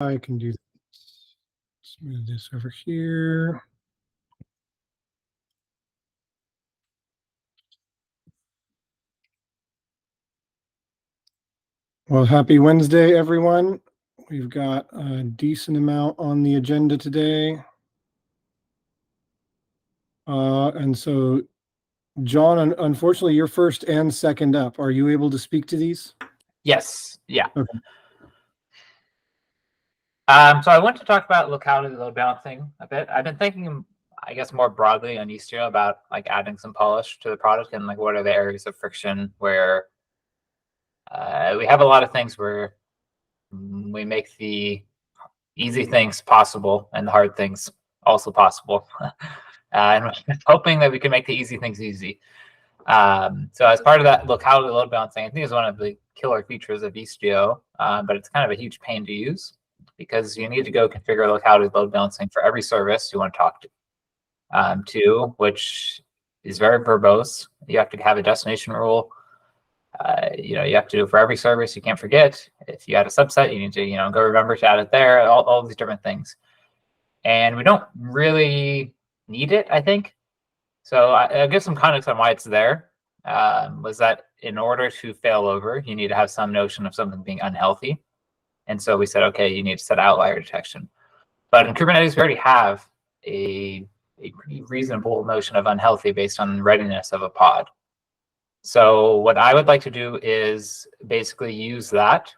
I can do that. Let's move this over here. Well, happy Wednesday, everyone. We've got a decent amount on the agenda today. And so, John, unfortunately, you're first and second up. Are you able to speak to these? Yes. Yeah. Okay. So I want to talk about locality load balancing a bit. I've been thinking, I guess, more broadly on Istio about like adding some polish to the product and like what are the areas of friction where we have a lot of things where we make the easy things possible and the hard things also possible. And I'm hoping that we can make the easy things easy. So as part of that locality load balancing, I think is one of the killer features of Istio, but it's kind of a huge pain to use because you need to go configure locality load balancing for every service you want to talk to, which is very verbose. You have to have a destination rule. You have to do it for every service. You can't forget. If you add a subset, you need to, go remember to add it there, all these different things. And we don't really need it, I think. So I'll give some context on why it's there. Was that in order to fail over, you need to have some notion of something being unhealthy. And so we said, okay, you need to set outlier detection. But in Kubernetes, we already have a pretty reasonable notion of unhealthy based on readiness of a pod. So what I would like to do is basically use that.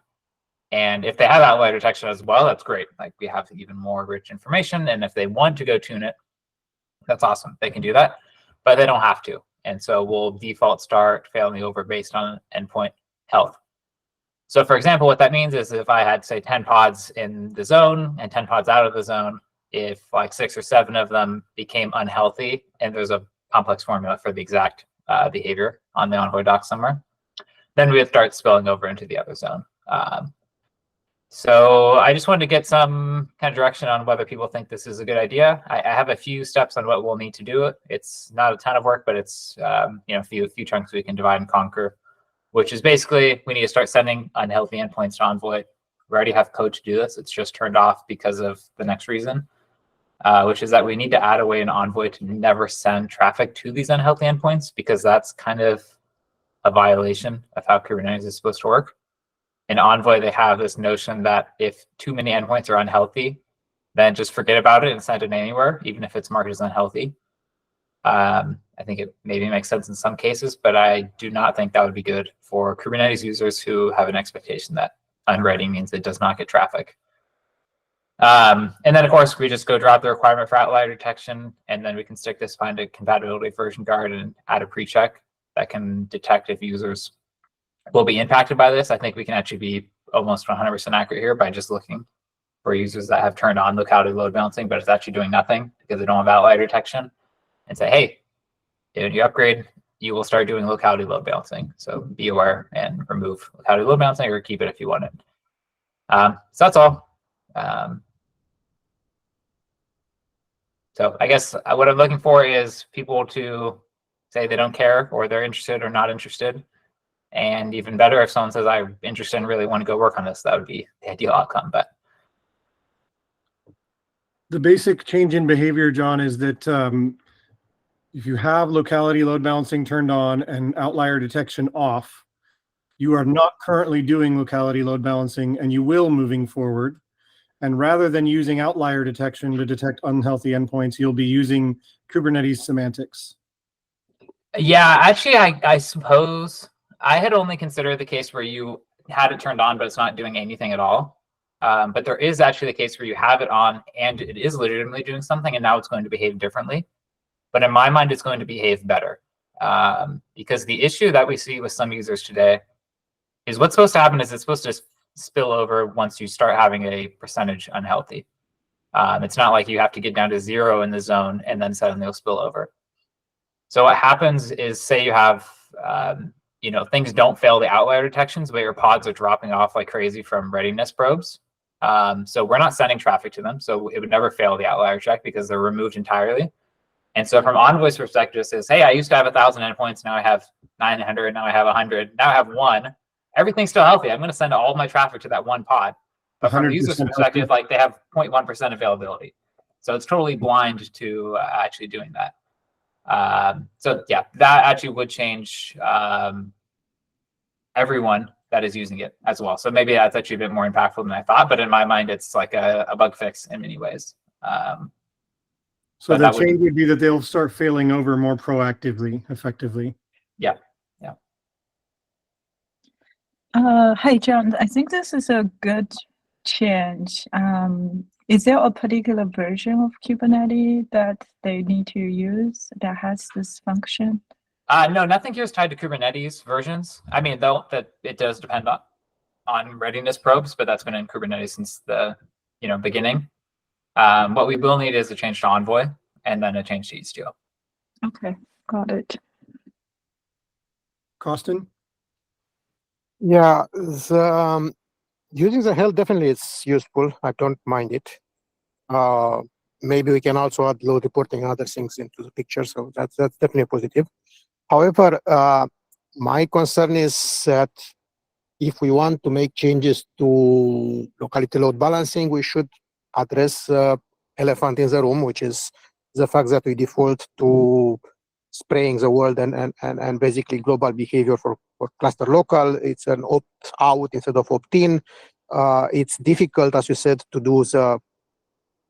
And if they have outlier detection as well, that's great. Like we have even more rich information. And if they want to go tune it, that's awesome. They can do that, but they don't have to. And so we'll default start failing over based on endpoint health. So for example, what that means is if I had, say, 10 pods in the zone and 10 pods out of the zone, if like 6 or 7 of them became unhealthy, and there's a complex formula for the exact behavior on the Envoy doc somewhere, then we would start spilling over into the other zone. So I just wanted to get some kind of direction on whether people think this is a good idea. I have a few steps on what we'll need to do. It's not a ton of work, but it's a few chunks we can divide and conquer, which is basically we need to start sending unhealthy endpoints to Envoy. We already have code to do this. It's just turned off because of the next reason, which is that we need to add a way in Envoy to never send traffic to these unhealthy endpoints, because that's kind of a violation of how Kubernetes is supposed to work. In Envoy, they have this notion that if too many endpoints are unhealthy, then just forget about it and send it anywhere, even if it's marked as unhealthy. I think it maybe makes sense in some cases, but I do not think that would be good for Kubernetes users who have an expectation that unready means it does not get traffic. And then, of course, we just go drop the requirement for outlier detection, and then we can stick this behind a compatibility version guard and add a pre-check that can detect if users will be impacted by this. I think we can actually be almost 100% accurate here by just looking for users that have turned on locality load balancing, but it's actually doing nothing because they don't have outlier detection, and say, hey, when you upgrade, you will start doing locality load balancing. So be aware and remove locality load balancing, or keep it if you want it. So that's all. So I guess what I'm looking for is people to say they don't care, or they're interested or not interested. And even better, if someone says, I'm interested and really want to go work on this, that would be the ideal outcome. But the basic change in behavior, John, is that if you have locality load balancing turned on and outlier detection off, you are not currently doing locality load balancing, and you will moving forward. And rather than using outlier detection to detect unhealthy endpoints, you'll be using Kubernetes semantics. Yeah, actually, I suppose I had only considered the case where you had it turned on, but it's not doing anything at all. But there is actually the case where you have it on and it is legitimately doing something, and now it's going to behave differently. But in my mind, it's going to behave better. Because the issue that we see with some users today is what's supposed to happen is it's supposed to spill over once you start having a percentage unhealthy. It's not like you have to get down to 0 in the zone and then suddenly it'll spill over. So what happens is, say you have, things don't fail the outlier detections, but your pods are dropping off like crazy from readiness probes. So we're not sending traffic to them. So it would never fail the outlier check because they're removed entirely. And so from Envoy's perspective, it says, hey, I used to have 1,000 endpoints. Now I have 900. Now I have 100. Now I have 1. Everything's still healthy. I'm going to send all of my traffic to that one pod. But from the 100% user's perspective, like they have 0.1% availability. So it's totally blind to actually doing that. So yeah, that actually would change everyone that is using it as well. So maybe that's actually a bit more impactful than I thought, but in my mind, it's like a bug fix in many ways. So the change would be that they'll start failing over more proactively, effectively. Yeah. Hi, John. I think this is a good change. Is there a particular version of Kubernetes that they need to use that has this function? No, nothing here is tied to Kubernetes versions. I mean, though, that it does depend on readiness probes, but that's been in Kubernetes since the beginning. What we will need is a change to Envoy and then a change to Istio. Okay, got it. Costin? Yeah, using the help definitely is useful. I don't mind it. Maybe we can also add load reporting and other things into the picture, so that's definitely positive. However, my concern is that if we want to make changes to locality load balancing, we should address elephant in the room, which is the fact that we default to spraying the world and basically global behavior for cluster local. It's an opt-out instead of opt-in. It's difficult, as you said, to do the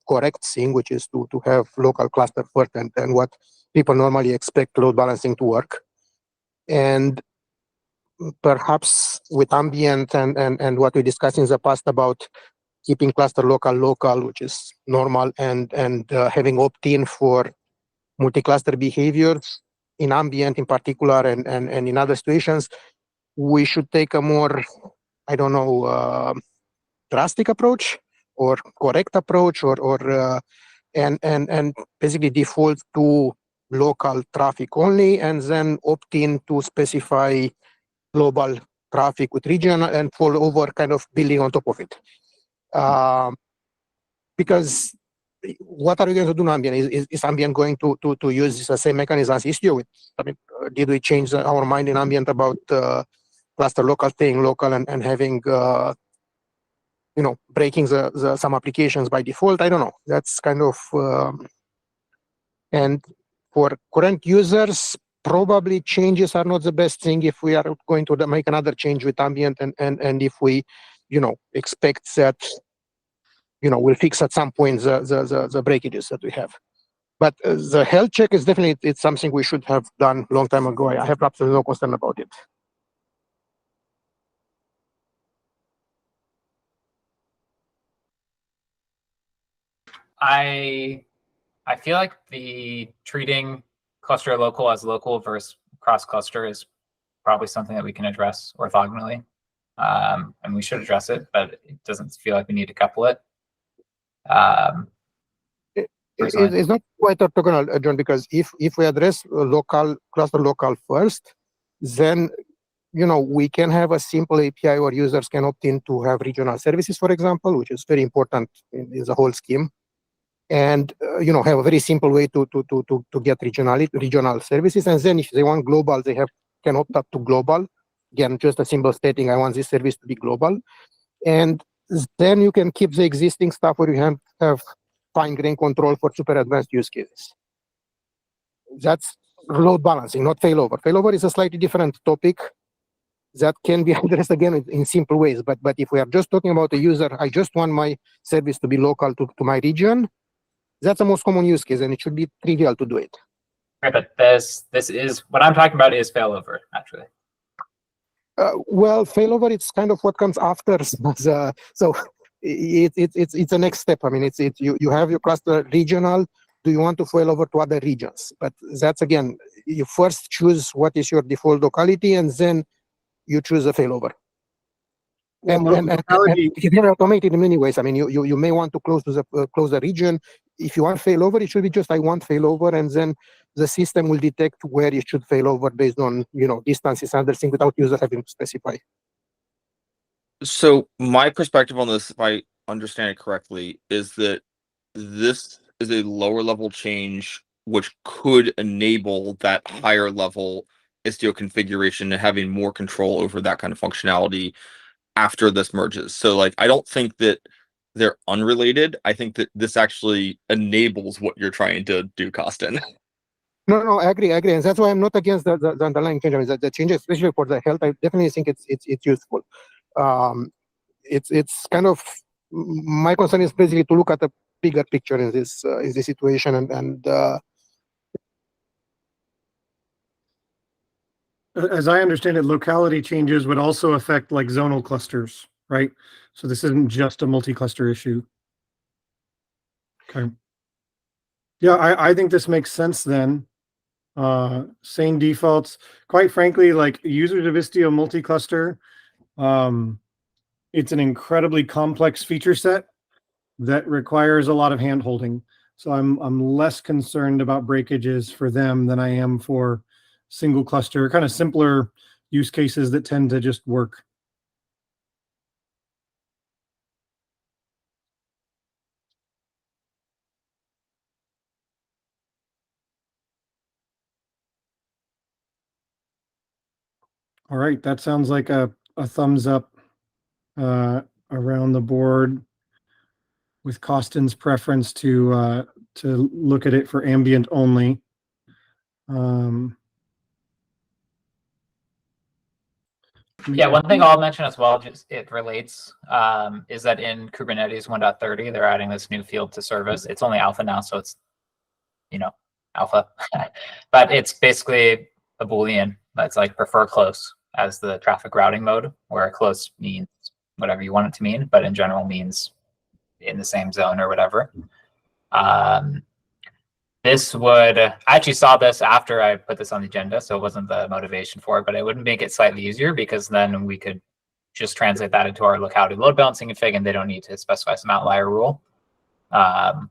correct thing, which is to have local cluster first and what people normally expect load balancing to work. And perhaps with ambient and what we discussed in the past about keeping cluster local, which is normal, and having opt-in for multi-cluster behavior in ambient in particular and in other situations, we should take a more, I don't know, drastic approach or correct approach or and basically default to local traffic only and then opt in to specify global traffic with regional and fall over kind of building on top of it. Because what are we going to do in ambient? Is ambient going to use the same mechanism as Istio? I mean, did we change our mind in ambient about cluster local staying local and having breaking some applications by default? I don't know. That's kind of and for current users, probably changes are not the best thing if we are going to make another change with ambient and if we expect that we'll fix at some point the breakages that we have. But the health check is definitely it's something we should have done a long time ago. I have absolutely no concern about it. I feel like the treating cluster local as local versus cross cluster is probably something that we can address orthogonally. And we should address it, but it doesn't feel like we need to couple it. It's not quite orthogonal, John, because if we address cluster local first, then we can have a simple API where users can opt in to have regional services, for example, which is very important in the whole scheme, and have a very simple way to get regional services. And then if they want global, they can opt up to global. Again, just a simple stating, I want this service to be global. And then you can keep the existing stuff where you have fine-grained control for super advanced use cases. That's load balancing, not failover. Failover is a slightly different topic that can be addressed again in simple ways. But if we are just talking about a user, I just want my service to be local to my region, that's the most common use case, and it should be trivial to do it. Right, but this is what I'm talking about is failover, actually. Well, failover, it's kind of what comes after. So it's the next step. I mean, you have your cluster regional. Do you want to fail over to other regions? But that's again, you first choose what is your default locality, and then you choose a failover. And you can automate it in many ways. I mean, you may want to close the region. If you want failover, it should be just I want failover, and then the system will detect where it should failover based on distances and other things without user having to specify. So my perspective on this, if I understand it correctly, is that this is a lower level change which could enable that higher level Istio configuration and having more control over that kind of functionality after this merges. So like, I don't think that they're unrelated. I think that this actually enables what you're trying to do, Costin. No, I agree, and that's why I'm not against the underlying change. I mean, the change, especially for the health, I definitely think it's useful. It's kind of, my concern is basically to look at the bigger picture in this situation, and As I understand it, locality changes would also affect like zonal clusters, right? So this isn't just a multi-cluster issue. Okay. Yeah, I think this makes sense then. Same defaults. Quite frankly, like users of Istio multi-cluster, it's an incredibly complex feature set that requires a lot of hand-holding. So I'm less concerned about breakages for them than I am for single cluster, kind of simpler use cases that tend to just work. All right, that sounds like a thumbs up around the board with Costin's preference to look at it for ambient only. Yeah, one thing I'll mention as well, just it relates, is that in Kubernetes 1.30, they're adding this new field to service. It's only alpha now, so it's, alpha, but it's basically a Boolean that's like prefer close as the traffic routing mode, where close means whatever you want it to mean, but in general means in the same zone or whatever. This would, I actually saw this after I put this on the agenda, so it wasn't the motivation for it, but it would make it slightly easier because then we could just translate that into our locality load balancing config, and they don't need to specify some outlier rule,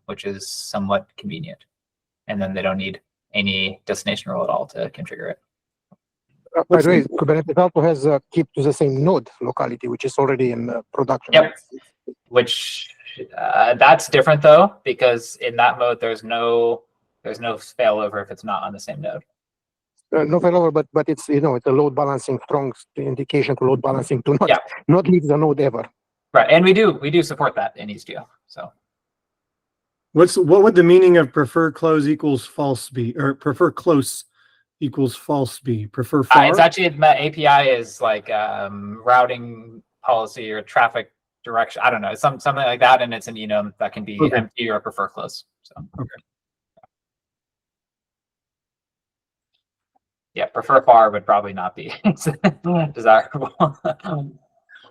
which is somewhat convenient. And then they don't need any destination rule at all to configure it. by the way, Kubernetes also has keep to the same node locality, which is already in production. Yep. Which that's different though, because in that mode there's no failover if it's not on the same node. No failover, but it's it's a load balancing, strong indication to load balancing to not leave the node ever. Right, and we do support that in Istio. So what would the meaning of prefer close equals false be, or prefer close equals false be? Prefer far? it's actually, the API is like routing policy or traffic direction. I don't know, something like that, and it's an enum that can be empty or prefer close. So okay. Yeah, prefer far would probably not be desirable.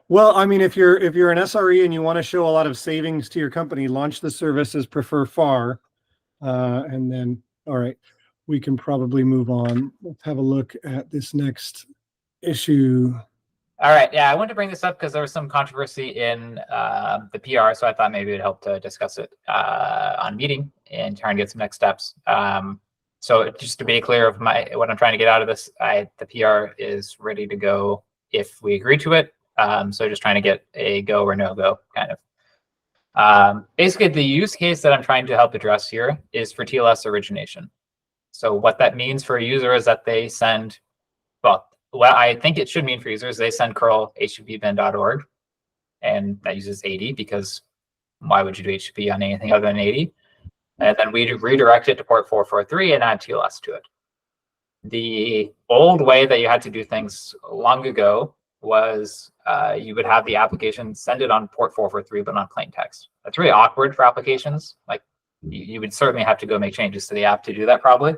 Well, I mean, if you're an SRE and you want to show a lot of savings to your company, launch the service as prefer far, and then all right, we can probably move on. Let's have a look at this next issue. All right, yeah, I wanted to bring this up because there was some controversy in the PR, so I thought maybe it'd help to discuss it on meeting and try and get some next steps. So just to be clear of what I'm trying to get out of this, the PR is ready to go if we agree to it. So just trying to get a go or no go kind of. Basically, the use case that I'm trying to help address here is for TLS origination. So what that means for a user is that they send, well, what I think it should mean for users, they send curl http-bin.org, and that uses 80 because why would you do HTTP on anything other than 80? And then we redirect it to port 443 and add TLS to it. The old way that you had to do things long ago was you would have the application send it on port 443, but on plain text. That's really awkward for applications. Like you would certainly have to go make changes to the app to do that probably.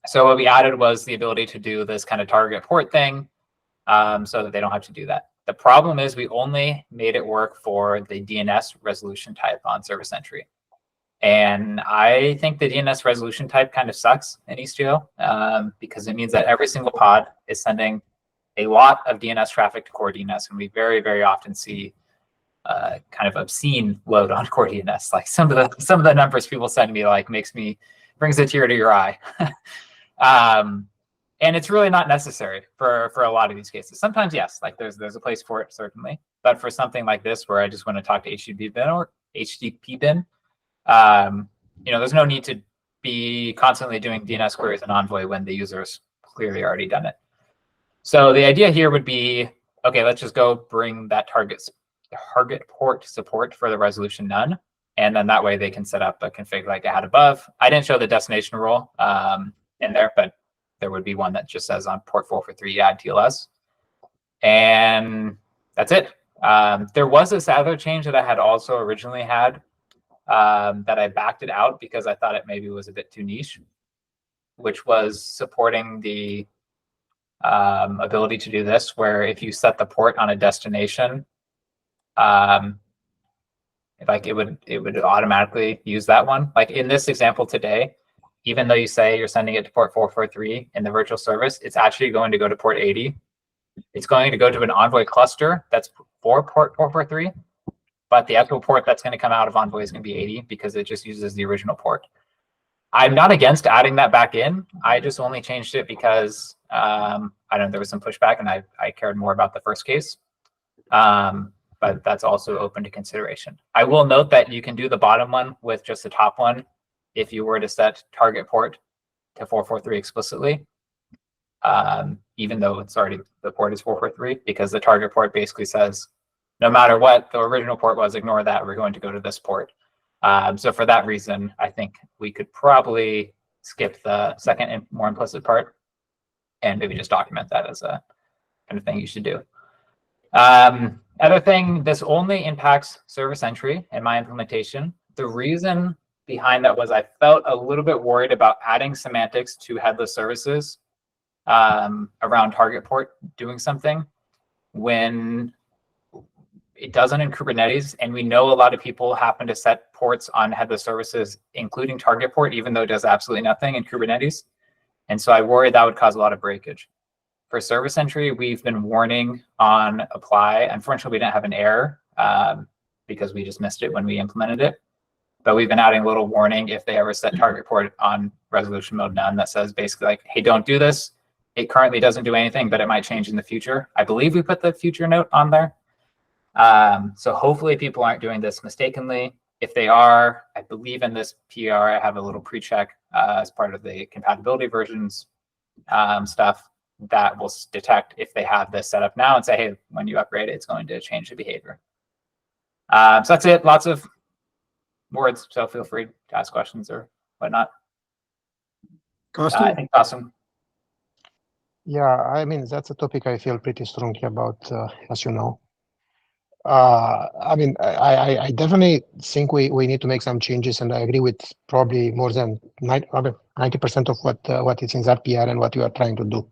So what we added was the ability to do this kind of target port thing so that they don't have to do that. The problem is we only made it work for the DNS resolution type on service entry. And I think the DNS resolution type kind of sucks in Istio because it means that every single pod is sending a lot of DNS traffic to core DNS. And we very, very often see kind of obscene load on core DNS. Like some of the numbers people send me like brings a tear to your eye. And it's really not necessary for a lot of these cases. Sometimes, yes, like there's a place for it, certainly. But for something like this, where I just want to talk to HTTP bin or HTTP bin, there's no need to be constantly doing DNS queries in Envoy when the user's clearly already done it. So the idea here would be okay, let's just go bring that target port support for the resolution none. And then that way they can set up a config like I had above. I didn't show the destination rule in there, but there would be one that just says on port 443 add TLS. And that's it. There was this other change that I had also originally had that I backed it out because I thought it maybe was a bit too niche, which was supporting the ability to do this, where if you set the port on a destination, like it would automatically use that one. Like in this example today, even though you say you're sending it to port 443 in the virtual service, it's actually going to go to port 80. It's going to go to an Envoy cluster that's for port 443, but the actual port that's going to come out of Envoy is going to be 80 because it just uses the original port. I'm not against adding that back in. I just only changed it because I don't know, there was some pushback and I cared more about the first case. But that's also open to consideration. I will note that you can do the bottom one with just the top one if you were to set target port to 443 explicitly, even though it's already, the port is 443, because the target port basically says, no matter what the original port was, ignore that, we're going to go to this port. So for that reason, I think we could probably skip the second and more implicit part and maybe just document that as a kind of thing you should do. Other thing, this only impacts service entry in my implementation. The reason behind that was I felt a little bit worried about adding semantics to headless services around target port doing something when it doesn't in Kubernetes. And we know a lot of people happen to set ports on headless services, including target port, even though it does absolutely nothing in Kubernetes. And so I worried that would cause a lot of breakage. For service entry, we've been warning on apply. Unfortunately, we didn't have an error because we just missed it when we implemented it. But we've been adding a little warning if they ever set target port on resolution mode none that says basically like, hey, don't do this. It currently doesn't do anything, but it might change in the future. I believe we put the future note on there. So hopefully people aren't doing this mistakenly. If they are, I believe in this PR, I have a little pre-check as part of the compatibility versions stuff that will detect if they have this set up now and say, hey, when you upgrade it, it's going to change the behavior. So that's it. Lots of words, so feel free to ask questions or whatnot. I think awesome. Yeah, I mean, that's a topic I feel pretty strongly about, as you know. I mean, I definitely think we need to make some changes, and I agree with probably more than 90% of what is in that PR and what you are trying to do.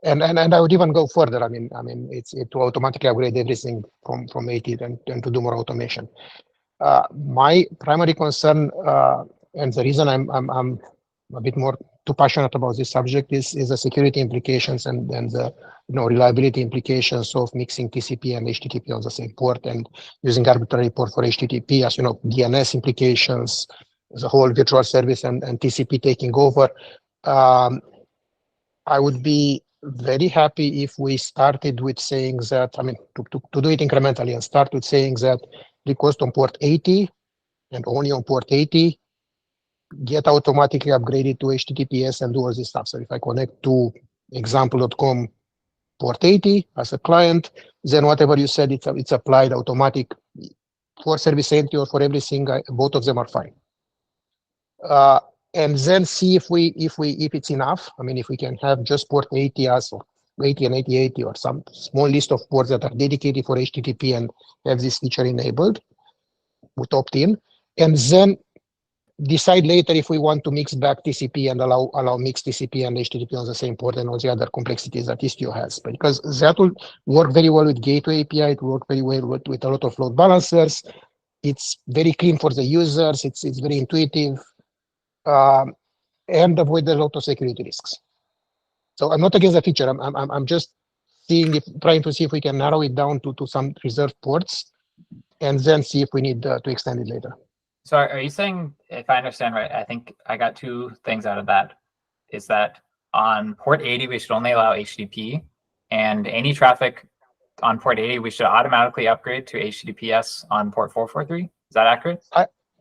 And I would even go further. I mean, it's to automatically upgrade everything from 80 and to do more automation. My primary concern and the reason I'm a bit more too passionate about this subject is the security implications and the reliability implications of mixing TCP and HTTP on the same port and using arbitrary port for HTTP, as you know, DNS implications, the whole virtual service and TCP taking over. I would be very happy if we started with saying that, I mean, to do it incrementally and start with saying that request on port 80 and only on port 80 get automatically upgraded to HTTPS and do all this stuff. So if I connect to example.com port 80 as a client, then whatever you said, it's applied automatic for service entry or for everything. Both of them are fine. And then see if it's enough. I mean, if we can have just port 80 as 80 and 8080 or some small list of ports that are dedicated for HTTP and have this feature enabled with opt-in, and then decide later if we want to mix back TCP and allow mixed TCP and HTTP on the same port and all the other complexities that Istio has. Because that will work very well with gateway API. It will work very well with a lot of load balancers. It's very clean for the users. It's very intuitive. And avoid a lot of security risks. So I'm not against the feature. I'm just trying to see if we can narrow it down to some reserved ports, and then see if we need to extend it later. So are you saying, if I understand right, I think I got two things out of that, is that on port 80, we should only allow HTTP, and any traffic on port 80, we should automatically upgrade to HTTPS on port 443? Is that accurate?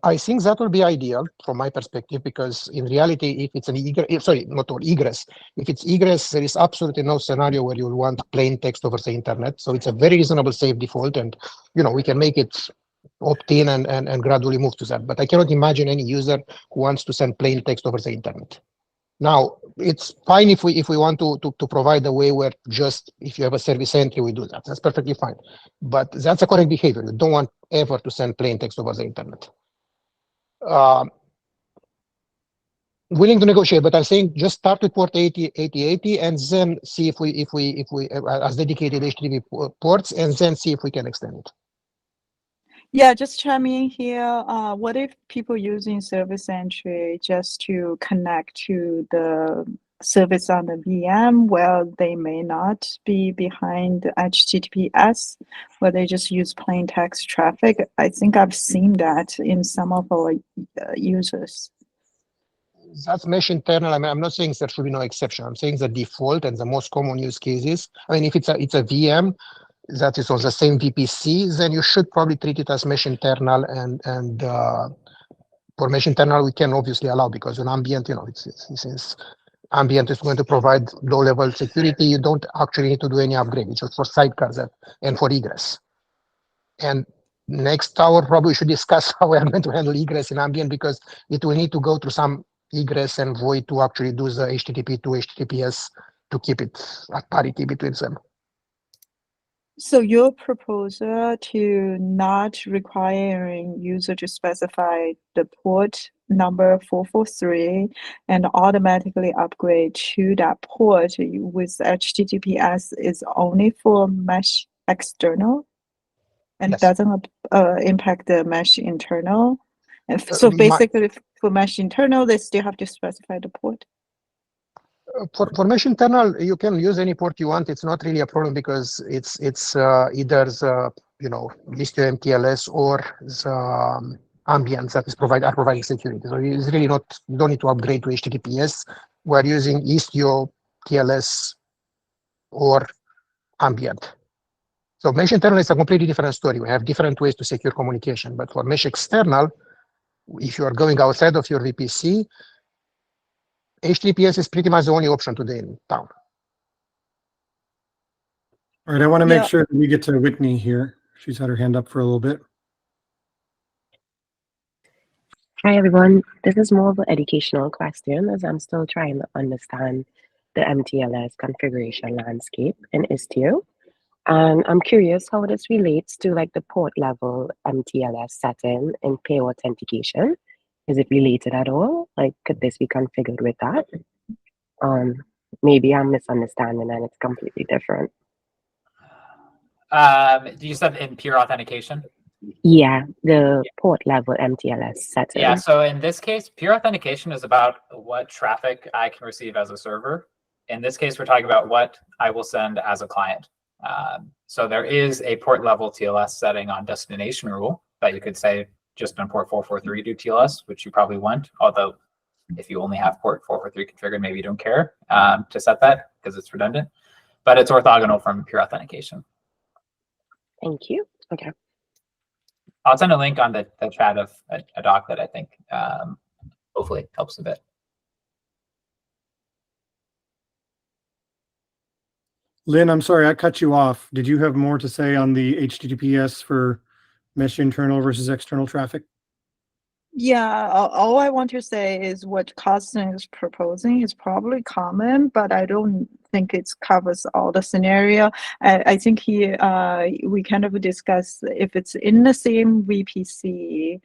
I think that will be ideal from my perspective, because in reality, if it's an egress, sorry, not all egress, if it's egress, there is absolutely no scenario where you'll want plain text over the internet. So it's a very reasonable safe default, and we can make it opt-in and gradually move to that. But I cannot imagine any user who wants to send plain text over the internet. Now, it's fine if we want to provide a way where just if you have a service entry, we do that. That's perfectly fine. But that's a correct behavior. You don't want ever to send plain text over the internet. Willing to negotiate, but I'm saying just start with port 8080 and then see if we as dedicated HTTP ports, and then see if we can extend it. Yeah, just chime in here. What if people using service entry just to connect to the service on the VM? Well, they may not be behind HTTPS, where they just use plain text traffic. I think I've seen that in some of our users. That's mesh internal. I mean, I'm not saying there should be no exception. I'm saying the default and the most common use cases. I mean, if it's a VM that is on the same VPC, then you should probably treat it as mesh internal. And for mesh internal, we can obviously allow, because on ambient, since ambient is going to provide low-level security, you don't actually need to do any upgrade. It's just for sidecars and for egress. And next hour, probably should discuss how we are going to handle egress in ambient, because it will need to go through some egress and void to actually do the HTTP to HTTPS to keep it at parity between them. So your proposal to not requiring user to specify the port number 443 and automatically upgrade to that port with HTTPS is only for mesh external and Yes. doesn't impact the mesh internal. And so basically for mesh internal, they still have to specify the port. For mesh internal, you can use any port you want. It's not really a problem, because it's either the Istio MTLS or the ambient that is providing security. So it's really not, you don't need to upgrade to HTTPS. We're using Istio TLS or ambient. So mesh internal is a completely different story. We have different ways to secure communication. But for mesh external, if you are going outside of your VPC, HTTPS is pretty much the only option today in town. All right, I want to make sure that we get to Whitney here. She's had her hand up for a little bit. Hi, everyone. This is more of an educational question, as I'm still trying to understand the MTLS configuration landscape in Istio. And I'm curious how this relates to like the port level MTLS setting in pay authentication. Is it related at all? Like, could this be configured with that? Maybe I'm misunderstanding and it's completely different. You said in pure authentication? Yeah, the port level MTLS setting. Yeah, so in this case, pure authentication is about what traffic I can receive as a server. In this case, we're talking about what I will send as a client. So there is a port level TLS setting on destination rule that you could say just on port 443 do TLS, which you probably want. Although if you only have port 443 configured, maybe you don't care to set that because it's redundant. But it's orthogonal from pure authentication. Thank you. Okay. I'll send a link on the chat of a doc that I think hopefully helps a bit. Lynn, I'm sorry, I cut you off. Did you have more to say on the HTTPS for mesh internal versus external traffic? Yeah, all I want to say is what Carsten is proposing is probably common, but I don't think it covers all the scenario. I think we kind of discussed if it's in the same VPC,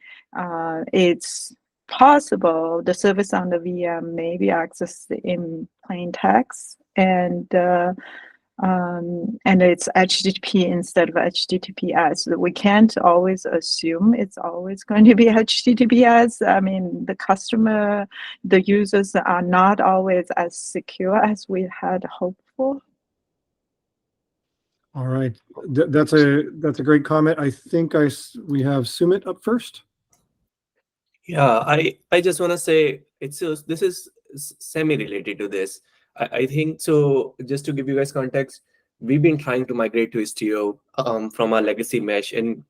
it's possible the service on the VM may be accessed in plain text and it's HTTP instead of HTTPS. We can't always assume it's always going to be HTTPS. I mean, the users are not always as secure as we had hoped for. All right, that's a great comment. I think we have Sumit up first. Yeah, I just want to say this is semi-related to this. I think so. Just to give you guys context, we've been trying to migrate to Istio from our legacy mesh, and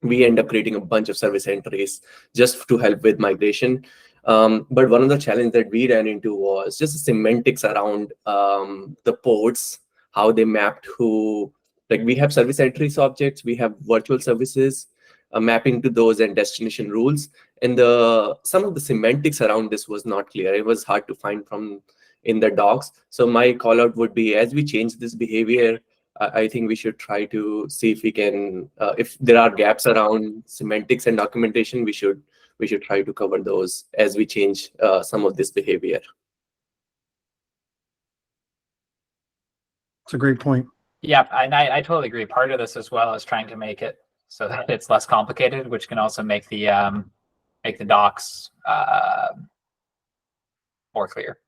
we end up creating a bunch of service entries just to help with migration. But one of the challenges that we ran into was just the semantics around the ports, how they mapped who, like we have service entries objects, we have virtual services, mapping to those and destination rules. And some of the semantics around this was not clear. It was hard to find from in the docs. So my call out would be, as we change this behavior, I think we should try to see if we can, if there are gaps around semantics and documentation, we should try to cover those as we change some of this behavior. It's a great point. Yeah, and I totally agree. Part of this as well is trying to make it so that it's less complicated, which can also make the docs more clear.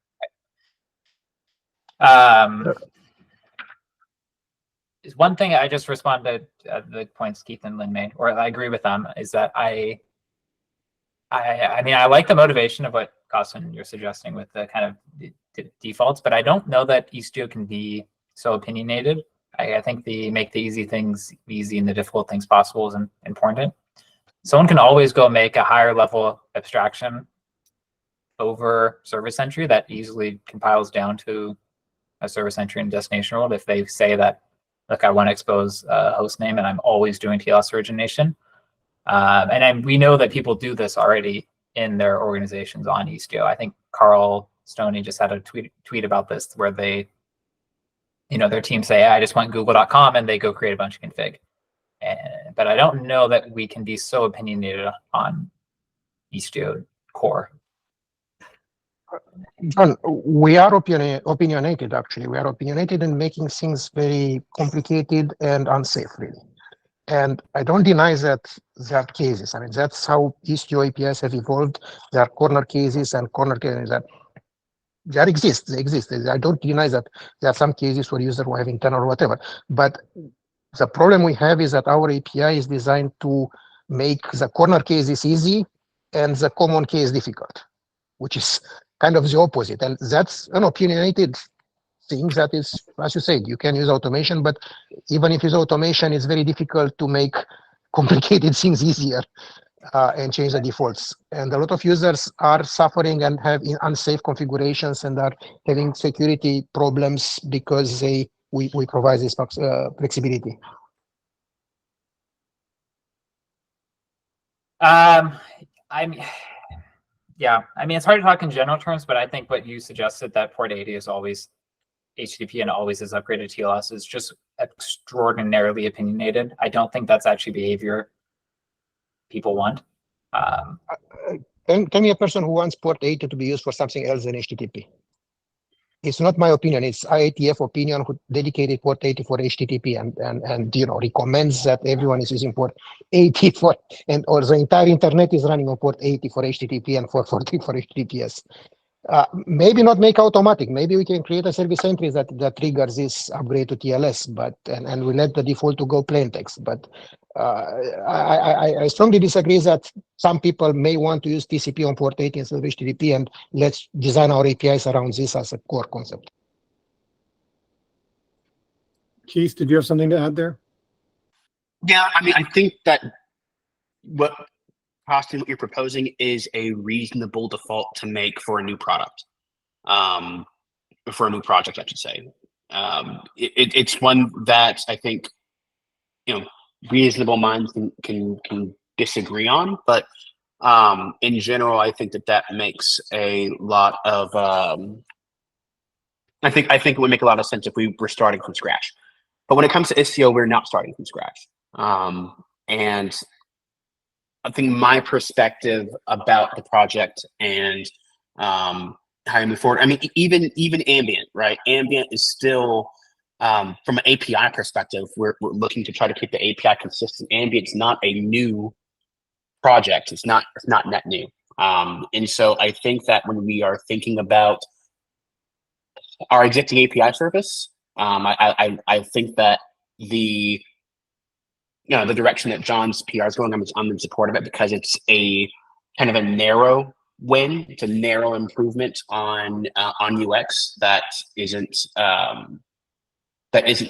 Is one thing I just responded to the points Keith and Lynn made, or I agree with them, is that I mean, I like the motivation of what Gaussen you're suggesting with the kind of defaults, but I don't know that Istio can be so opinionated. I think make the easy things easy and the difficult things possible is important. Someone can always go make a higher level abstraction over service entry that easily compiles down to a service entry and destination world if they say that, look, I want to expose a host name and I'm always doing TLS origination. We know that people do this already in their organizations on Istio. I think Carl Stoney just had a tweet about this where they, their team say, I just want google.com, and they go create a bunch of config. But I don't know that we can be so opinionated on Istio core. John, we are opinionated, actually. We are opinionated in making things very complicated and unsafe, really. And I don't deny that there are cases. I mean, that's how Istio APIs have evolved. There are corner cases and corner cases that they exist. I don't deny that there are some cases where users will have internal or whatever. But the problem we have is that our API is designed to make the corner cases easy and the common case difficult, which is kind of the opposite. And that's an opinionated thing that is, as you said, you can use automation, but even if you use automation, it's very difficult to make complicated things easier and change the defaults. And a lot of users are suffering and have unsafe configurations and are having security problems because we provide this flexibility. Yeah, I mean, it's hard to talk in general terms, but I think what you suggested, that port 80 is always HTTP and always is upgraded TLS, is just extraordinarily opinionated. I don't think that's actually behavior people want. Tell me a person who wants port 80 to be used for something else than HTTP. It's not my opinion. It's IATF opinion who dedicated port 80 for HTTP and recommends that everyone is using port 80 or the entire internet is running on port 80 for HTTP and 440 for HTTPS. Maybe not make automatic. Maybe we can create a service entry that triggers this upgrade to TLS, and we let the default to go plain text. But I strongly disagree that some people may want to use TCP on port 80 instead of HTTP, and let's design our APIs around this as a core concept. Keith, did you have something to add there? Yeah, I mean, I think that what you're proposing is a reasonable default to make for a new product, for a new project, I should say. It's one that I think, reasonable minds can disagree on, but in general, I think that makes a lot of. I think it would make a lot of sense if we were starting from scratch. But when it comes to Istio, we're not starting from scratch, and I think my perspective about the project and how I move forward. I mean, even ambient, right? Ambient is still, from an API perspective, we're looking to try to keep the API consistent. Ambient's not a new project. It's not net new. And so I think that when we are thinking about our existing API service, I think that the direction that John's PR is going, I'm in support of it because it's a kind of a narrow win. It's a narrow improvement on UX that isn't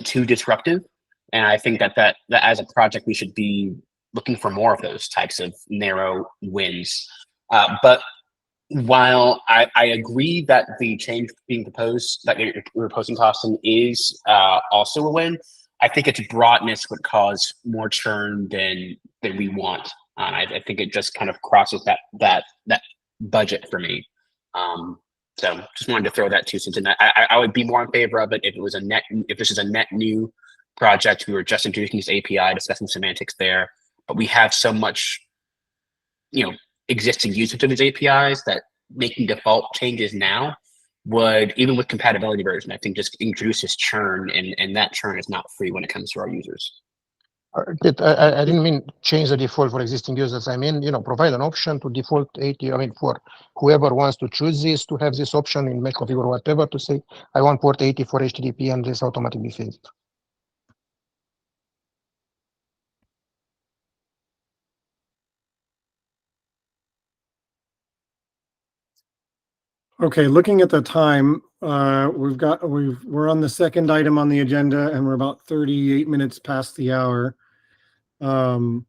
too disruptive. And I think that as a project, we should be looking for more of those types of narrow wins. But while I agree that the change being proposed that you're proposing, Costin, is also a win, I think its broadness would cause more churn than we want. I think it just kind of crosses that budget for me. So just wanted to throw that 2 cents in. I would be more in favor of it if it was if this is a net new project. We were just introducing this API, discussing semantics there, but we have so much, existing usage of these APIs that making default changes now would, even with compatibility version, I think just introduces churn, and that churn is not free when it comes to our users. I didn't mean change the default for existing users. I mean, provide an option to default 80. I mean, for whoever wants to choose this, to have this option in make configure or whatever, to say, I want port 80 for HTTP, and this automatically fixed. Okay, looking at the time, we're on the second item on the agenda, and we're about 38 minutes past the hour. Do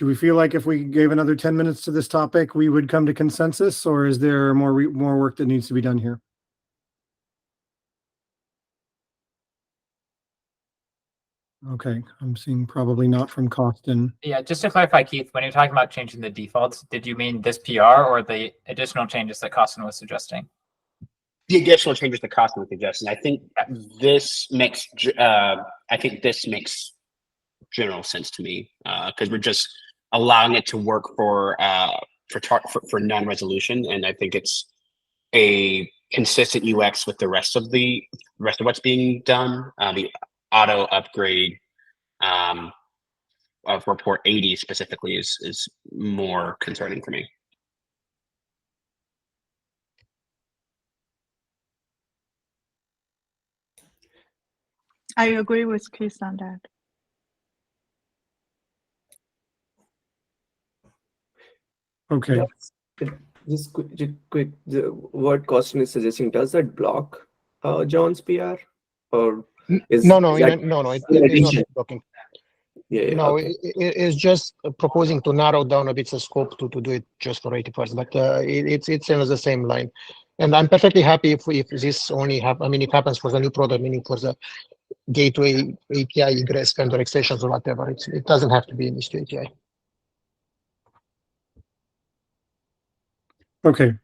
we feel like if we gave another 10 minutes to this topic, we would come to consensus, or is there more work that needs to be done here? Okay, I'm seeing probably not from Costin. Yeah, just to clarify, Keith, when you're talking about changing the defaults, did you mean this PR or the additional changes that Costin was suggesting? The additional changes that Costin was suggesting. I think this makes general sense to me, because we're just allowing it to work for non-resolution, and I think it's a consistent UX with the rest of what's being done. The auto upgrade of report 80 specifically is more concerning for me. I agree with Chris on that. Okay. Just quick, what Costin is suggesting, does that block John's PR, or is No, that it's not blocking. Yeah, No, okay. it's just proposing to narrow down a bit the scope to do it just for 80%, but it's in the same line. And I'm perfectly happy if this only it happens for the new product, meaning for the gateway API egress vendor extensions or whatever. It doesn't have to be an Istio API. Okay,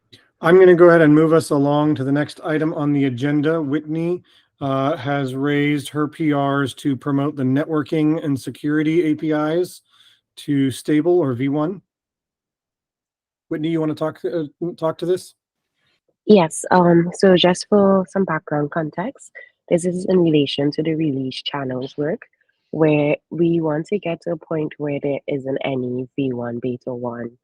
I'm going to go ahead and move us along to the next item on the agenda. Whitney has raised her PRs to promote the networking and security APIs to stable or V1. Whitney, you want to talk to this? Yes, so just for some background context, this is in relation to the release channels work, where we want to get to a point where there isn't any V1, Beta 1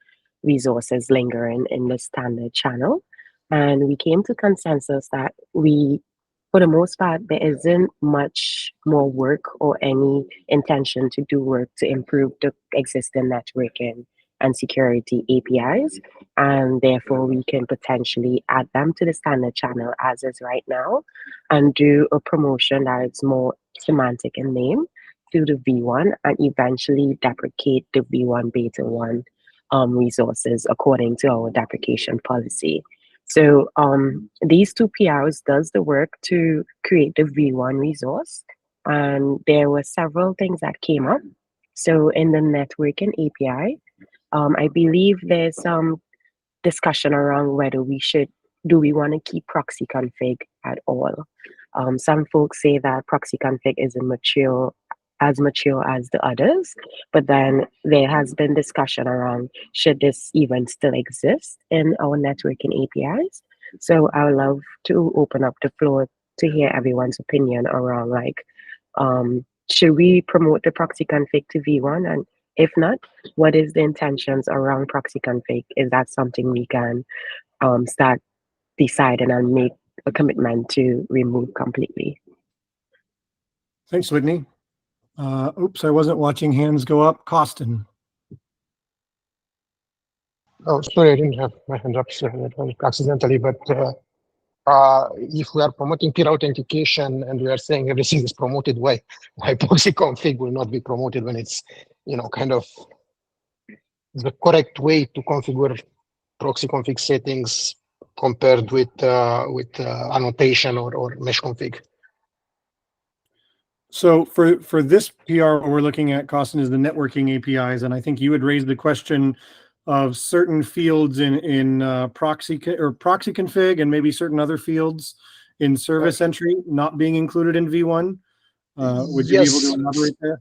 resources lingering in the standard channel. And we came to consensus that for the most part, there isn't much more work or any intention to do work to improve the existing networking and security APIs. And therefore, we can potentially add them to the standard channel as is right now and do a promotion that is more semantic in name to the V1 and eventually deprecate the V1 Beta 1 resources according to our deprecation policy. So these two PRs does the work to create the V1 resource, and there were several things that came up. So in the networking API, I believe there's some discussion around whether do we want to keep proxy config at all. Some folks say that proxy config isn't as mature as the others, but then there has been discussion around should this even still exist in our networking APIs. So I would love to open up the floor to hear everyone's opinion around should we promote the proxy config to V1, and if not, what is the intentions around proxy config? Is that something we can start deciding and make a commitment to remove completely? Thanks, Whitney. Oops, I wasn't watching hands go up. Costin. Oh, sorry, I didn't have my hand up accidentally, but if we are promoting peer authentication and we are saying everything is promoted, why proxy config will not be promoted when it's kind of the correct way to configure proxy config settings compared with annotation or mesh config. So for this PR, what we're looking at, Costin, is the networking APIs, and I think you had raised the question of certain fields in proxy config and maybe certain other fields in service entry not being included in V1. Would you be able to elaborate there?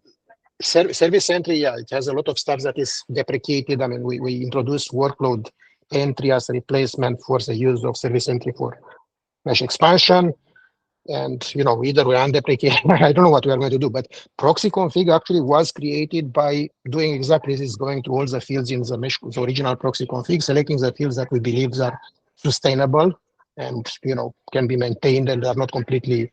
Service entry, yeah, it has a lot of stuff that is deprecated. I mean, we introduced workload entry as a replacement for the use of service entry for mesh expansion. And, either we undeprecate, I don't know what we are going to do, but proxy config actually was created by doing exactly this, going to all the fields in the mesh, the original proxy config, selecting the fields that we believe are sustainable and, can be maintained and are not completely,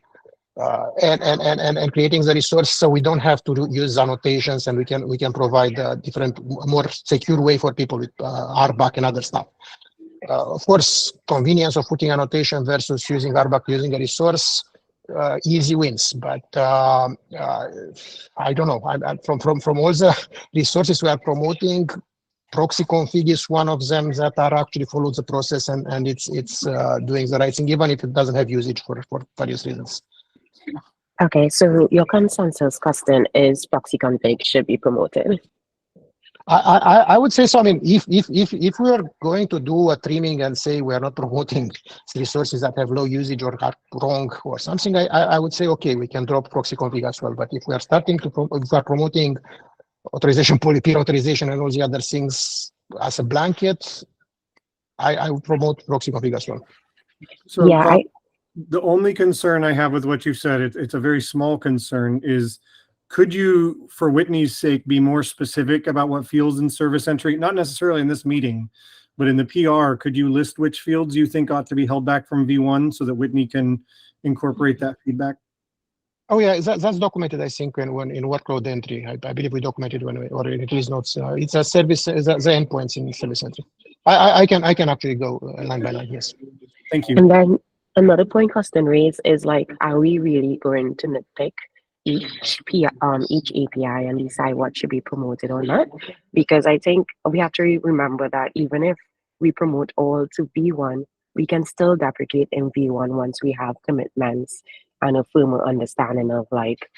and creating the resource so we don't have to use annotations, and we can provide a different, more secure way for people with RBAC and other stuff. Of course, convenience of putting annotation versus using RBAC, using a resource, easy wins. But I don't know. From all the resources we are promoting, proxy config is one of them that are actually follow the process and it's doing the right thing, even if it doesn't have usage for various reasons. Okay, so your consensus, Costin, is proxy config should be promoted. I would say so. I mean, if we are going to do a trimming and say we are not promoting resources that have low usage or are wrong or something, I would say, okay, we can drop proxy config as well. But if we are starting to if we are promoting authorization, peer authorization, and all the other things as a blanket, I would promote proxy config as well. So Yeah, the only concern I have with what you said, it's a very small concern, is could you, for Whitney's sake, be more specific about what fields in service entry, not necessarily in this meeting, but in the PR, could you list which fields you think ought to be held back from V1 so that Whitney can incorporate that feedback? Oh yeah, that's documented, I think, when in workload entry. I believe we documented when we, or in release notes. It's a service, the endpoints in service entry. I can actually go line by line, yes. Thank you. and then another point Costin raised is like, are we really going to nitpick each API and decide what should be promoted or not? Because I think we have to remember that even if we promote all to V1, we can still deprecate in V1 once we have commitments and a firmer understanding of like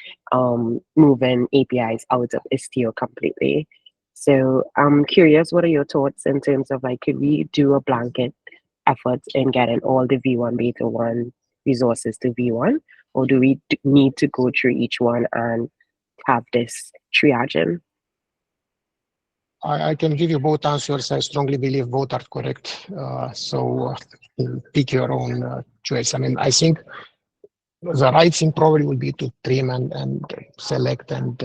moving APIs out of Istio completely. So I'm curious, what are your thoughts in terms of like, could we do a blanket effort in getting all the V1 beta 1 resources to V1? Or do we need to go through each one and have this triaging? I can give you both answers. I strongly believe both are correct. So pick your own choice. I mean, I think the right thing probably would be to trim and select and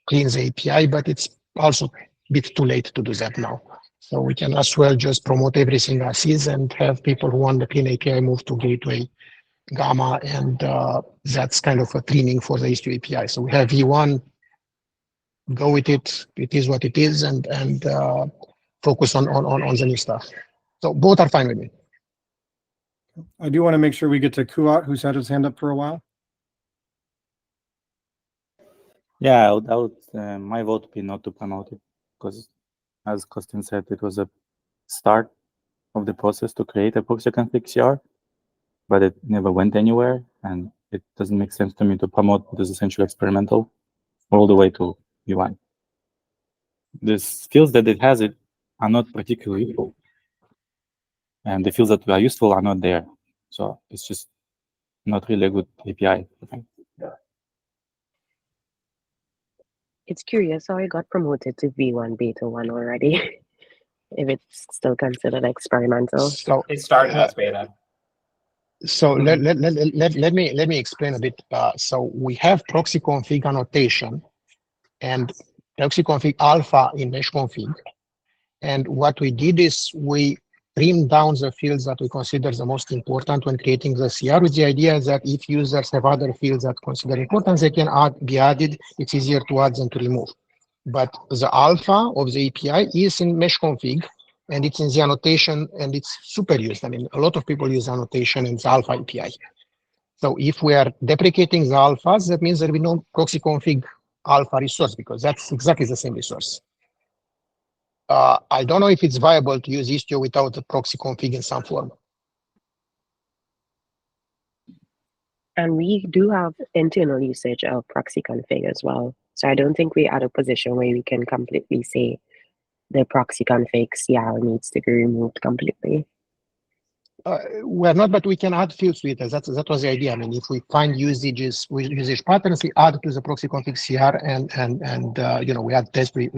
clean the API, but it's also a bit too late to do that now. So we can as well just promote everything as is and have people who want the clean API move to gateway Gamma, and that's kind of a trimming for the Istio API. So we have V1, go with it. It is what it is, and focus on the new stuff. So both are fine with me. I do want to make sure we get to Kuat, who's had his hand up for a while. Yeah, my vote would be not to promote it, because as Costin said, it was a start of the process to create a proxy config CR, but it never went anywhere, and it doesn't make sense to me to promote what is essentially experimental all the way to V1. The skills that it has are not particularly useful, and the fields that are useful are not there. So it's just not really a good API. It's curious how I got promoted to V1 beta 1 already, if it's still considered experimental. So It started as beta. So let me explain a bit. So we have proxy config annotation and proxy config alpha in mesh config. And what we did is we trimmed down the fields that we consider the most important when creating the CR, with the idea that if users have other fields that consider important, they can be added. It's easier to add than to remove. But the alpha of the API is in mesh config, and it's in the annotation, and it's super used. I mean, a lot of people use annotation in the alpha API. So if we are deprecating the alphas, that means there will be no proxy config alpha resource because that's exactly the same resource. I don't know if it's viable to use Istio without a proxy config in some form. And we do have internal usage of proxy config as well. So I don't think we're at a position where we can completely say the proxy config CR needs to be removed completely. We're not, but we can add fields to it. That was the idea. I mean, if we find usage patterns, we add to the proxy config CR, and you know, we add tests. We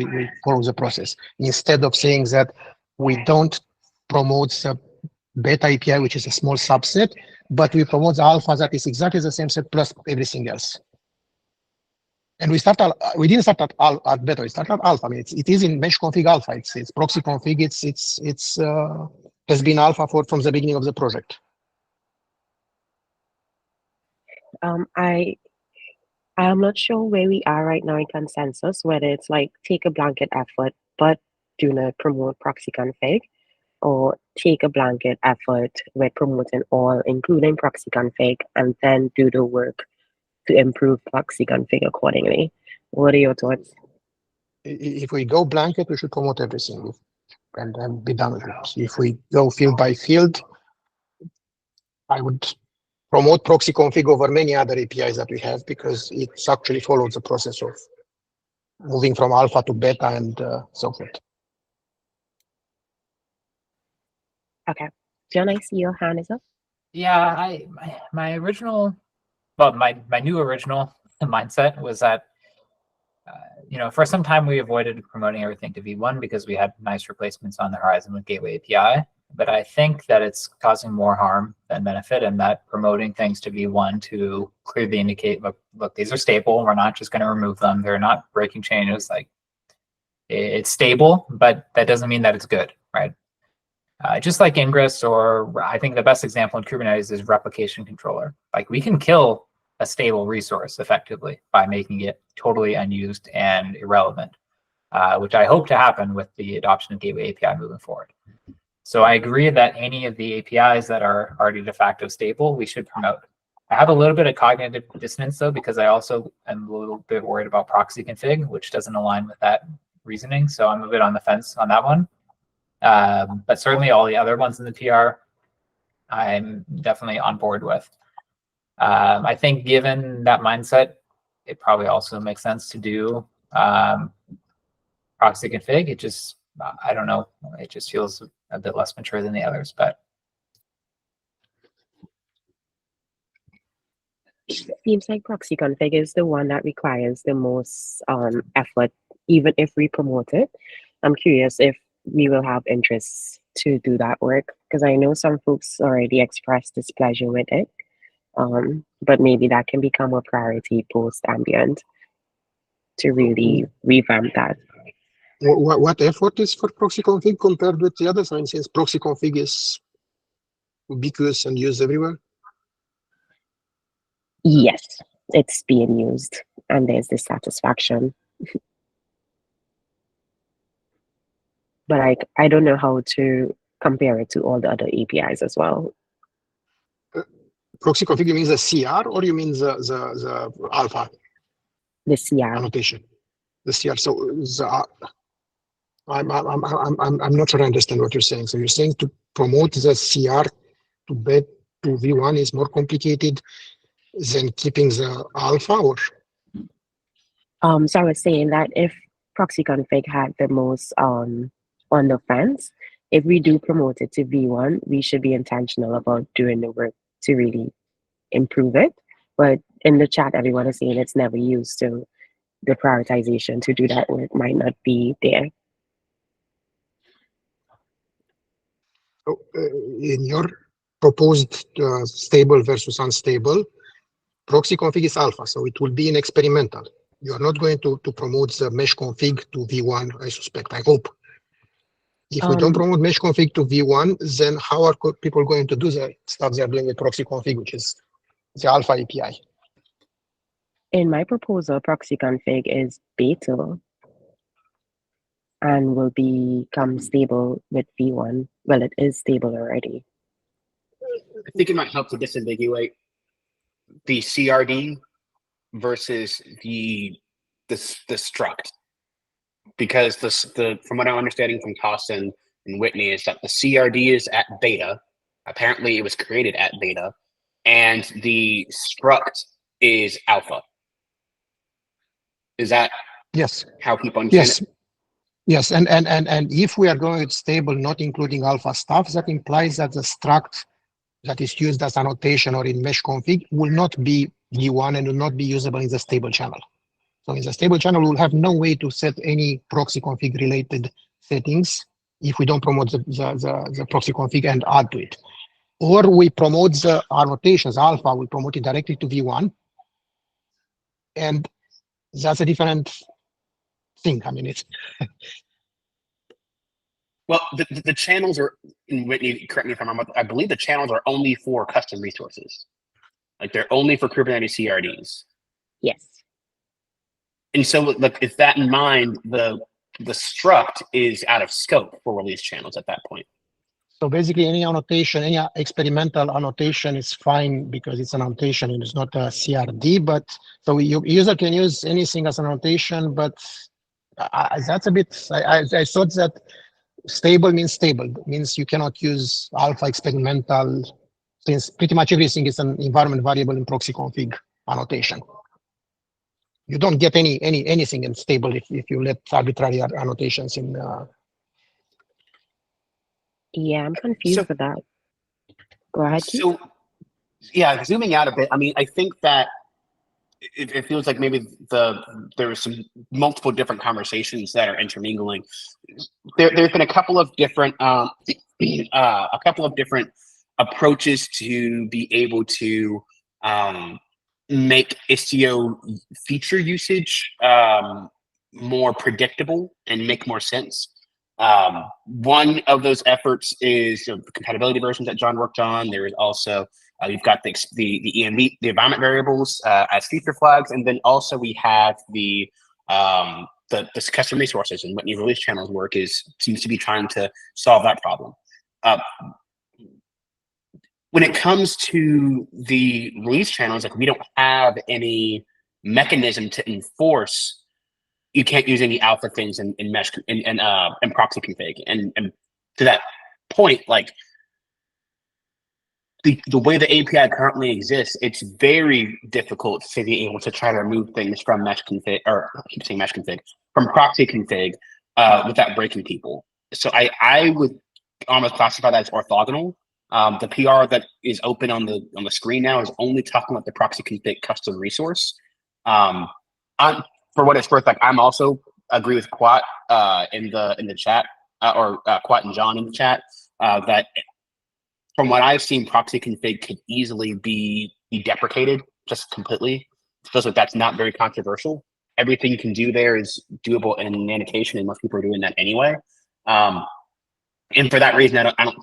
follow the process instead of saying that we don't promote the beta API, which is a small subset, but we promote the alpha that is exactly the same set plus everything else. And we didn't start at beta. We started at alpha. I mean, it is in mesh config alpha. It's proxy config. It's has been alpha from the beginning of the project. I am not sure where we are right now in consensus, whether it's like take a blanket effort, but do not promote proxy config, or take a blanket effort with promoting all, including proxy config, and then do the work to improve proxy config accordingly. What are your thoughts? If we go blanket, we should promote everything and then be done with it. If we go field by field, I would promote proxy config over many other APIs that we have because it actually follows the process of moving from alpha to beta and so forth. Okay. John, I see your hand is up. Yeah, my original, well, my new original mindset was that, you know, for some time we avoided promoting everything to V1 because we had nice replacements on the horizon with Gateway API. But I think that it's causing more harm than benefit, and that promoting things to V1 to clearly indicate, look, these are stable. We're not just going to remove them. They're not breaking changes. Like, it's stable, but that doesn't mean that it's good, right? Just like Ingress, or I think the best example in Kubernetes is replication controller. Like, we can kill a stable resource effectively by making it totally unused and irrelevant, which I hope to happen with the adoption of Gateway API moving forward. So I agree that any of the APIs that are already de facto stable, we should promote. I have a little bit of cognitive dissonance though, because I also am a little bit worried about proxy config, which doesn't align with that reasoning. So I'm a bit on the fence on that one. But certainly all the other ones in the PR, I'm definitely on board with. I think given that mindset, it probably also makes sense to do proxy config. It just, I don't know, it just feels a bit less mature than the others, but. Seems like proxy config is the one that requires the most effort, even if we promote it. I'm curious if we will have interest to do that work, because I know some folks already expressed displeasure with it. But maybe that can become a priority post ambient to really revamp that. What effort is for proxy config compared with the others? I mean, since proxy config is ubiquitous and used everywhere? Yes, it's being used and there's dissatisfaction. But I don't know how to compare it to all the other APIs as well. Proxy config, you mean the CR or you mean the alpha? The CR. Annotation. The CR. So I'm not sure I understand what you're saying. So you're saying to promote the CR to bed to V1 is more complicated than keeping the alpha, or? So I was saying that if proxy config had the most on the fence, if we do promote it to V1, we should be intentional about doing the work to really improve it. But in the chat, everyone is saying it's never used, so the prioritization to do that work might not be there. So, in your proposed stable versus unstable, proxy config is alpha, so it will be an experimental. You are not going to promote the mesh config to V1, I suspect, I hope. If we don't promote mesh config to V1, then how are people going to do the stuff they are doing with proxy config, which is the alpha API? In my proposal, proxy config is beta and will become stable with V1. Well, it is stable already. I think it might help to disambiguate the CRD versus the the struct, because from what I'm understanding from Costin and Whitney is that the CRD is at beta. Apparently, it was created at beta, and the struct is alpha. Is that Yes. how people understand Yes. it? Yes. And if we are going with stable, not including alpha stuff, that implies that the struct that is used as annotation or in mesh config will not be V1 and will not be usable in the stable channel. So in the stable channel, we'll have no way to set any proxy config related settings if we don't promote the proxy config and add to it. Or we promote the annotations, alpha, we promote it directly to V1. And that's a different thing. I mean, it's Well, the channels are, and Whitney, correct me if I'm wrong, but I believe the channels are only for custom resources. Like they're only for Kubernetes CRDs. Yes. And so, like, with that in mind, the struct is out of scope for release channels at that point. so basically any annotation, any experimental annotation is fine because it's an annotation and it's not a CRD. But so user can use anything as an annotation, but that's a bit. I thought that stable means stable. It means you cannot use alpha experimental, since pretty much everything is an environment variable in proxy config annotation. You don't get anything in stable if you let arbitrary annotations in. Yeah, I'm confused So- with that. Go ahead, Keith. So, yeah, zooming out a bit, I mean, I think that it feels like maybe there are some multiple different conversations that are intermingling. There's been a couple of different approaches to be able to make Istio feature usage more predictable and make more sense. One of those efforts is the compatibility versions that John worked on. There is also you've got the ENV, the environment variables as feature flags, and then also we have the custom resources, and Whitney release channels work seems to be trying to solve that problem. When it comes to the release channels, like we don't have any mechanism to enforce. You can't use any alpha things in mesh and proxy config, and to that point, like the way the API currently exists, it's very difficult to be able to try to remove things from mesh config, or I keep saying mesh config, from proxy config without breaking people. So I would almost classify that as orthogonal. The PR that is open on the screen now is only talking about the proxy config custom resource. For what it's worth, like I'm also agree with Quat in the chat, or Quat and John in the chat, that from what I've seen, proxy config could easily be deprecated just completely. It feels like that's not very controversial. Everything you can do there is doable in an annotation, and most people are doing that anyway. And for that reason, I don't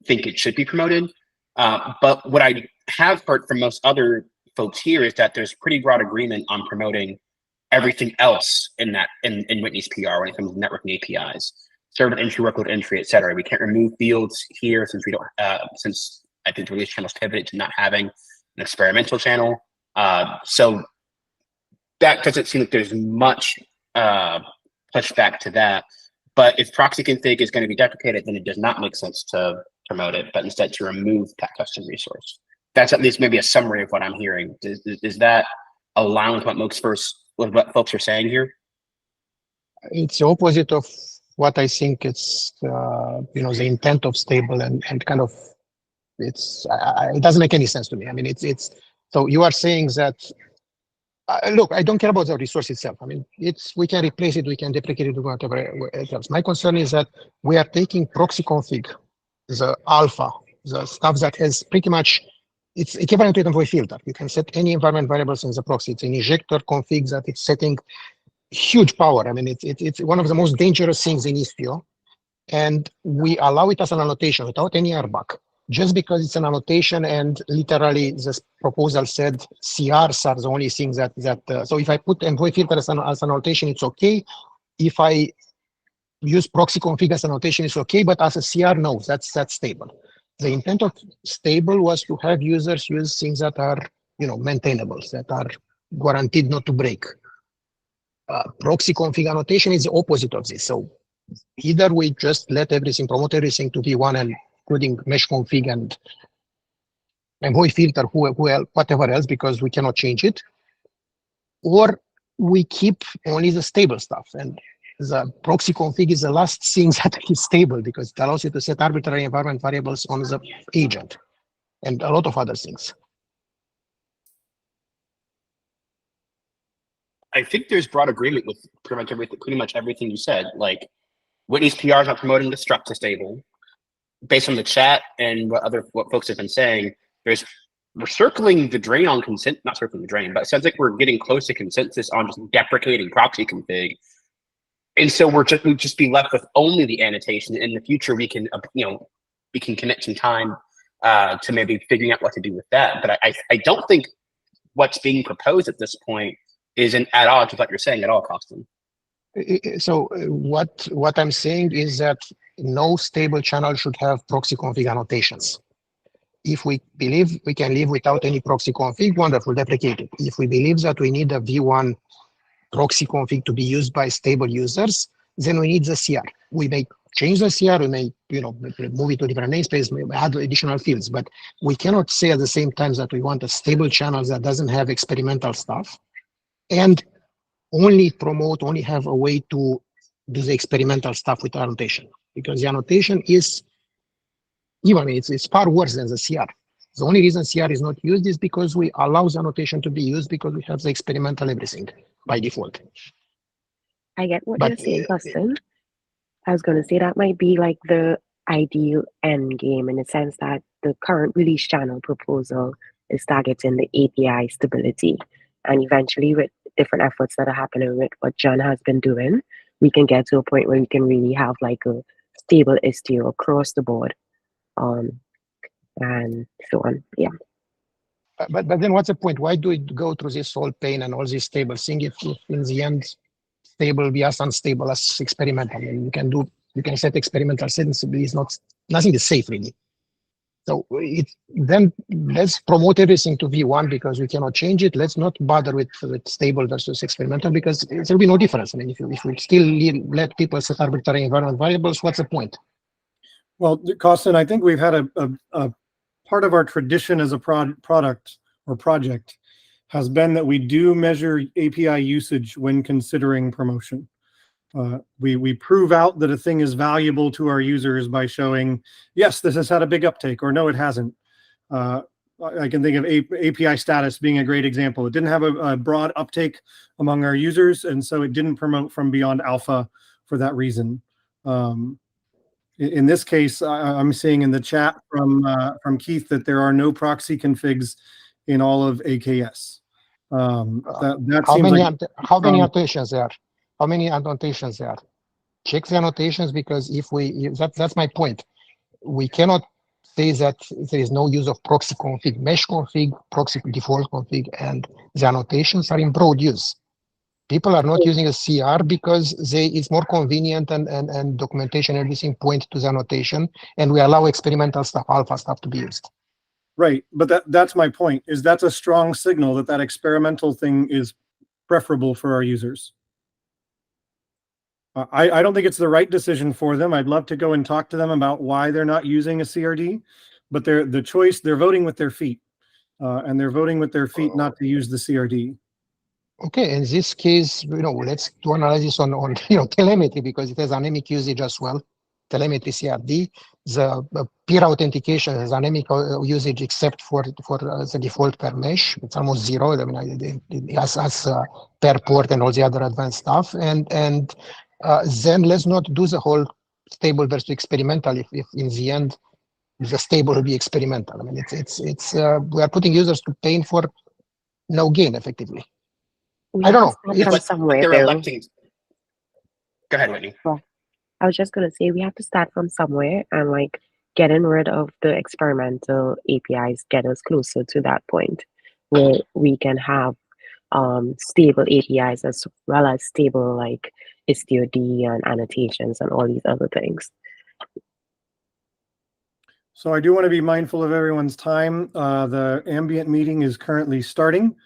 think it should be promoted. But what I have heard from most other folks here is that there's pretty broad agreement on promoting everything else in Whitney's PR when it comes to networking APIs, server entry, workload entry, et cetera. We can't remove fields here since we don't. Since I think the release channel's pivoted to not having an experimental channel. So that doesn't seem like there's much pushback to that. But if proxy config is going to be deprecated, then it does not make sense to promote it, but instead to remove that custom resource. That's at least maybe a summary of what I'm hearing. Is that align with what folks are saying here? It's the opposite of what I think it's the intent of stable and kind of it doesn't make any sense to me. I mean, it's so you are saying that look, I don't care about the resource itself. I mean, we can replace it, we can deprecate it, whatever else. My concern is that we are taking proxy config, the alpha, the stuff that has pretty much, it's equivalent to an envoy filter. You can set any environment variables in the proxy. It's an injector config that it's setting huge power. I mean, it's one of the most dangerous things in Istio. And we allow it as an annotation without any RBAC, just because it's an annotation, and literally this proposal said CRs are the only things that so if I put envoy filter as an annotation, it's okay. If I use proxy config as annotation, it's okay, but as a CR, no, that's stable. The intent of stable was to have users use things that are maintainable, that are guaranteed not to break. Proxy config annotation is the opposite of this. So either we just let everything, promote everything to V1 and including mesh config and MHOI filter, whatever else, because we cannot change it, or we keep only the stable stuff. And the proxy config is the last thing that is stable because it allows you to set arbitrary environment variables on the agent and a lot of other things. I think there's broad agreement with pretty much everything you said. Like Whitney's PRs are promoting the struct to stable. Based on the chat and what folks have been saying, we're circling the drain on consent, not circling the drain, but it sounds like we're getting close to consensus on just deprecating proxy config. And so we'd just be left with only the annotation. In the future, we can we can commit some time to maybe figuring out what to do with that. But I don't think what's being proposed at this point is at odds with what you're saying at all, Costin. So what I'm saying is that no stable channel should have proxy config annotations. If we believe we can live without any proxy config, wonderful, deprecate it. If we believe that we need a V1 proxy config to be used by stable users, then we need the CR. We may change the CR, we may move it to a different namespace, may add additional fields, but we cannot say at the same time that we want a stable channel that doesn't have experimental stuff and only have a way to do the experimental stuff with annotation, because the annotation is it's far worse than the CR. The only reason CR is not used is because we allow the annotation to be used because we have the experimental everything by default. I get what you're saying, Costin. I was going to say that might be like the ideal end game in the sense that the current release channel proposal is targeting the API stability. And eventually, with different efforts that are happening with what John has been doing, we can get to a point where we can really have like a stable Istio across the board. And so on, yeah. But then what's the point? Why do we go through this whole pain and all this stable thing if in the end stable be as unstable as experimental? I mean, you can set experimental settings, but nothing is safe really. So then let's promote everything to V1 because we cannot change it. Let's not bother with stable versus experimental because there will be no difference. I mean, if we still let people set arbitrary environment variables, what's the point? Well, Costin, I think we've had a part of our tradition as a product or project has been that we do measure API usage when considering promotion. We prove out that a thing is valuable to our users by showing, yes, this has had a big uptake, or no, it hasn't. I can think of API status being a great example. It didn't have a broad uptake among our users, and so it didn't promote from beyond alpha for that reason. In this case, I'm seeing in the chat from Keith that there are no proxy configs in all of AKS. How many annotations there? How many annotations there? Check the annotations because that's my point. We cannot say that there is no use of proxy config, mesh config, proxy default config, and the annotations are in broad use. People are not using a CR because it's more convenient and documentation, everything point to the annotation, and we allow experimental stuff, alpha stuff to be used. Right, but that's my point, is that's a strong signal that experimental thing is preferable for our users. I don't think it's the right decision for them. I'd love to go and talk to them about why they're not using a CRD, but they're voting with their feet, and they're voting with their feet not to use the CRD. Okay, in this case, let's do analysis on telemetry because it has anemic usage as well. Telemetry CRD, the peer authentication has anemic usage except for the default per mesh. It's almost zero. I mean, as per port and all the other advanced stuff. And then let's not do the whole stable versus experimental. If in the end the stable will be experimental. I mean, we are putting users to pain for no gain effectively. I don't know. Somewhere, they're electing. Go ahead, Whitney. Well, I was just going to say we have to start from somewhere and like getting rid of the experimental APIs get us closer to that point where we can have stable APIs as well as stable like Istio D and annotations and all these other things. So I do want to be mindful of everyone's time. The ambient meeting is currently starting.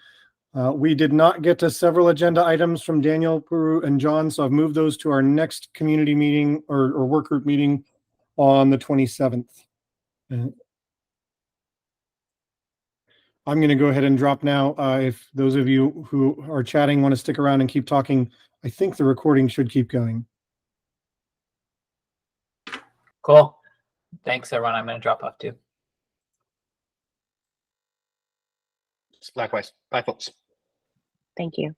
We did not get to several agenda items from Daniel, Puru, and John, so I've moved those to our next community meeting or work group meeting on the 27th. I'm going to go ahead and drop now. If those of you who are chatting want to stick around and keep talking, I think the recording should keep going. Cool. Thanks, everyone. I'm going to drop off too. Likewise. Bye, folks. Thank you.